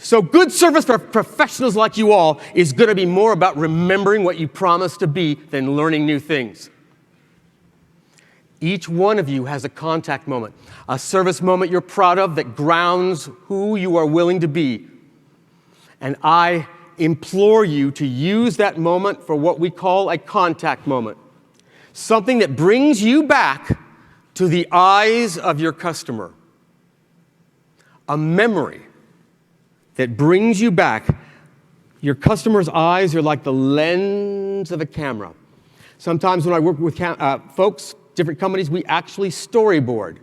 So good service for professionals like you all is going to be more about remembering what you promised to be than learning new things. Each one of you has a contact moment, a service moment you're proud of that grounds who you are willing to be. And I implore you to use that moment for what we call a contact moment, something that brings you back to the eyes of your customer, a memory that brings you back. Your customer's eyes are like the lens of a camera. Sometimes when I work with folks, different companies, we actually storyboard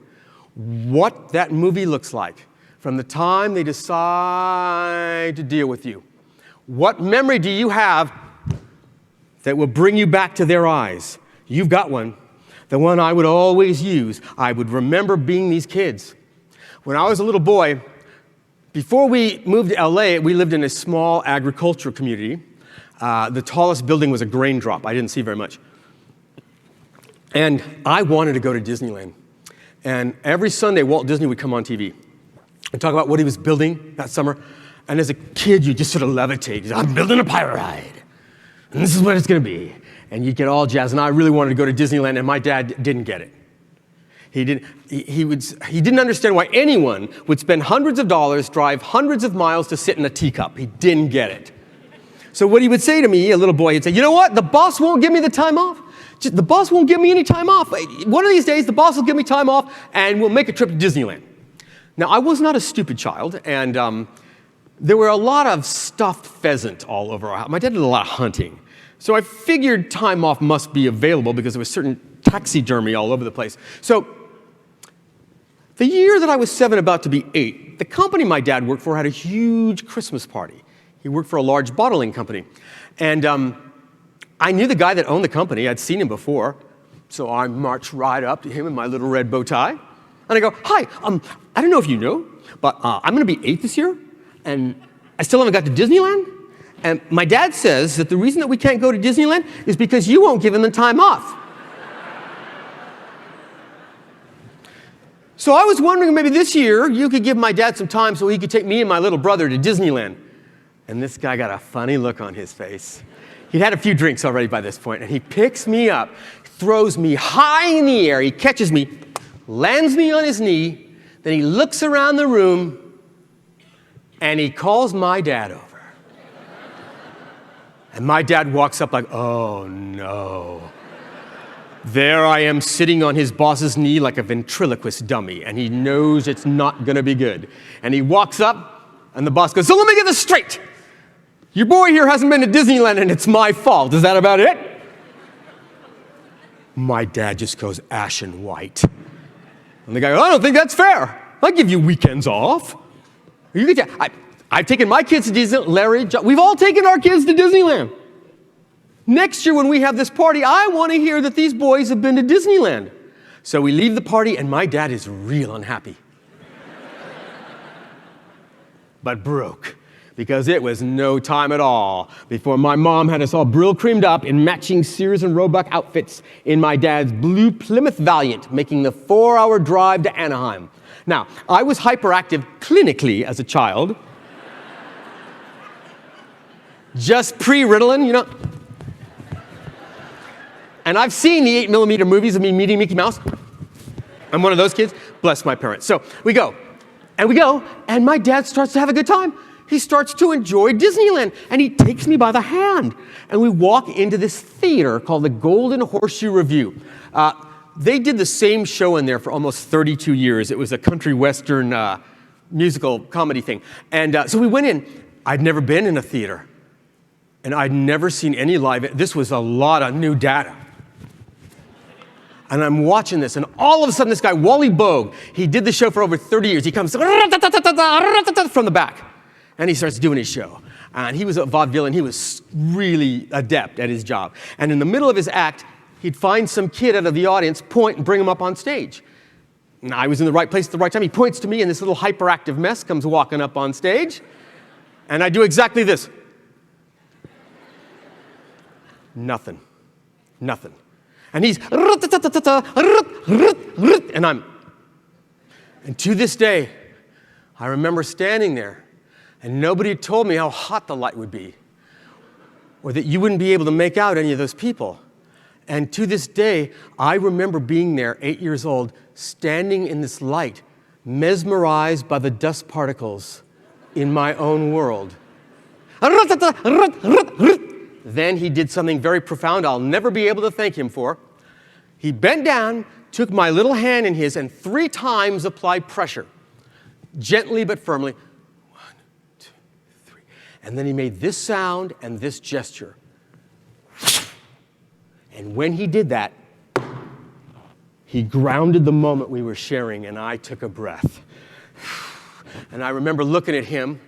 what that movie looks like from the time they decide to deal with you. What memory do you have that will bring you back to their eyes? You've got one. The one I would always use. I would remember being these kids. When I was a little boy, before we moved to LA, we lived in a small agricultural community. The tallest building was a grain drop. I didn't see very much. And I wanted to go to Disneyland. And every Sunday, Walt Disney would come on TV and talk about what he was building that summer. And as a kid, you just sort of levitate. I'm building a pirate ride. And this is what it's going to be. And you get all jazzed. And I really wanted to go to Disneyland, and my dad didn't get it. He didn't understand why anyone would spend hundreds of dollars, drive hundreds of miles to sit in a teacup. He didn't get it. So what he would say to me, a little boy, he'd say, you know what? The boss won't give me the time off. The boss won't give me any time off. One of these days, the boss will give me time off, and we'll make a trip to Disneyland. Now, I was not a stupid child, and there were a lot of stuffed pheasant all over our house. My dad did a lot of hunting. So I figured time off must be available because there was certain taxidermy all over the place. So the year that I was 7, about to be 8, the company my dad worked for had a huge Christmas party. He worked for a large bottling company. And I knew the guy that owned the company. I'd seen him before. So I marched right up to him in my little red bow tie. And I go, hi, I don't know if you know, but I'm going to be 8 this year. And I still haven't got to Disneyland. And my dad says that the reason that we can't go to Disneyland is because you won't give him the time off. So I was wondering maybe this year you could give my dad some time so he could take me and my little brother to Disneyland. And this guy got a funny look on his face. He'd had a few drinks already by this point, and he picks me up, throws me high in the air, he catches me, lands me on his knee, then he looks around the room, and he calls my dad over. And my dad walks up like, oh no. There I am sitting on his boss's knee like a ventriloquist dummy, and he knows it's not going to be good. And he walks up, and the boss goes, so let me get this straight. Your boy here hasn't been to Disneyland, and it's my fault. Is that about it? My dad just goes ashen white. And the guy goes, I don't think that's fair. I give you weekends off. I've taken my kids to Disneyland. Larry, John, we've all taken our kids to Disneyland. Next year when we have this party, I want to hear that these boys have been to Disneyland. So we leave the party, and my dad is real unhappy. But broke, because it was no time at all before my mom had us all brill creamed up in matching Sears and Roebuck outfits in my dad's blue Plymouth Valiant, making the 4-hour drive to Anaheim. Now, I was hyperactive clinically as a child. Just pre-Ritalin, you know. And I've seen the 8mm movies of me meeting Mickey Mouse. I'm one of those kids. Bless my parents. So we go, and my dad starts to have a good time. He starts to enjoy Disneyland, and he takes me by the hand. And we walk into this theater called the Golden Horseshoe Revue. They did the same show in there for almost 32 years. It was a country western musical comedy thing. And so we went in. I'd never been in a theater, and I'd never seen any live. This was a lot of new data. And I'm watching this, and all of a sudden, this guy, Wally Bogue, he did the show for over 30 years. He comes from the back, and he starts doing his show. And he was a vaudevillain. He was really adept at his job. And in the middle of his act, he'd find some kid out of the audience, point, and bring him up on stage. And I was in the right place at the right time. He points to me, and this little hyperactive mess comes walking up on stage. And I do exactly this. Nothing. And he's, and to this day, I remember standing there And nobody had told me how hot the light would be, or that you wouldn't be able to make out any of those people. And to this day, I remember being there, 8 years old, standing in this light, mesmerized by the dust particles in my own world. Then he did something very profound I'll never be able to thank him for. He bent down, took my little hand in his, and 3 times applied pressure, gently but firmly. 1, 2, 3. And then he made this sound and this gesture. And when he did that, he grounded the moment we were sharing, and I took a breath. And I remember looking at him,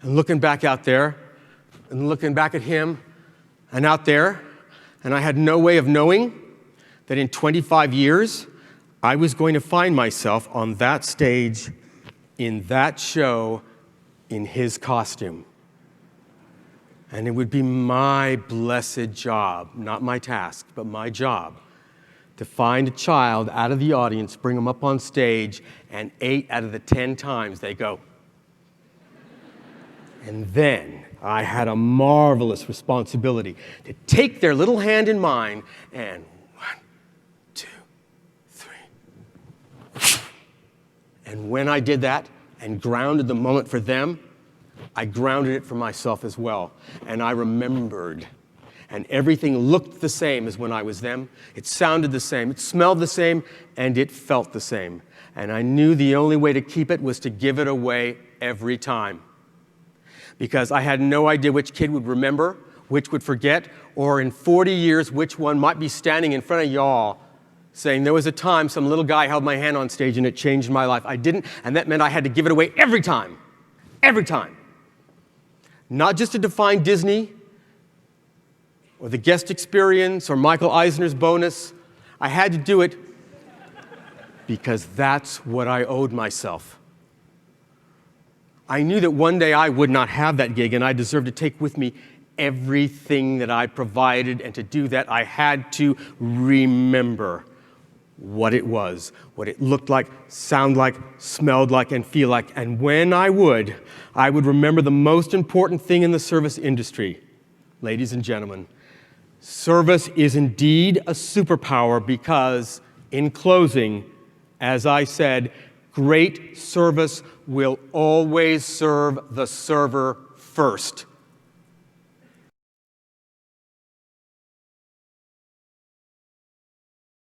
and looking back out there, and looking back at him, and out there, and I had no way of knowing that in 25 years, I was going to find myself on that stage, in that show, in his costume. And it would be my blessed job, not my task, but my job, to find a child out of the audience, bring them up on stage, and 8 out of the 10 times they go. And then I had a marvelous responsibility to take their little hand in mine and 1, 2, 3. And when I did that and grounded the moment for them, I grounded it for myself as well. And I remembered. And everything looked the same as when I was them. It sounded the same. It smelled the same. And it felt the same. And I knew the only way to keep it was to give it away every time. Because I had no idea which kid would remember, which would forget, or in 40 years, which one might be standing in front of y'all saying, there was a time some little guy held my hand on stage and it changed my life. I didn't, and that meant I had to give it away every time. Every time. Not just to define Disney, or the guest experience, or Michael Eisner's bonus. I had to do it because that's what I owed myself. I knew that one day I would not have that gig, and I deserved to take with me everything that I provided, and to do that, I had to remember what it was, what it looked like, sounded like, smelled like, and feel like. And when I would remember the most important thing in the service industry. Ladies and gentlemen, service is indeed a superpower because, in closing, as I said, great service will always serve the server first.